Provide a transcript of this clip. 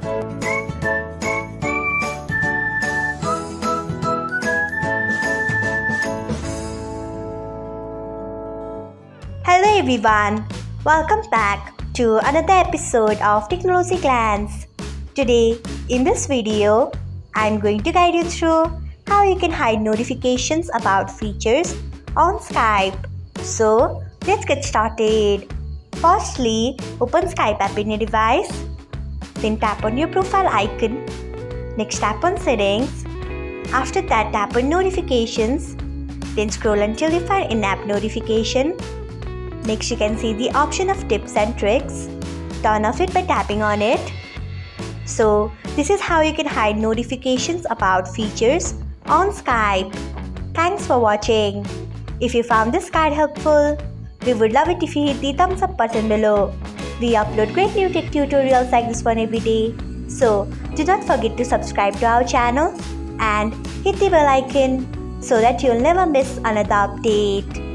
Hello everyone, welcome back to another episode of Technologyglance. Today, in this video, I'm going to guide you through how you can hide notifications about features on Skype. So, let's get started. Firstly, open Skype app in your device. Then tap on your profile icon. Next, tap on settings. After that, tap on notifications. Then scroll until you find in-app notification. Next, you can see the option of tips and tricks. Turn off it by tapping on it. So, this is how you can hide notifications about features on Skype. Thanks for watching. If you found this guide helpful, we would love it if you hit the thumbs up button below. We upload great new tech tutorials like this one every day. So, do not forget to subscribe to our channel and hit the bell icon so that you'll never miss another update.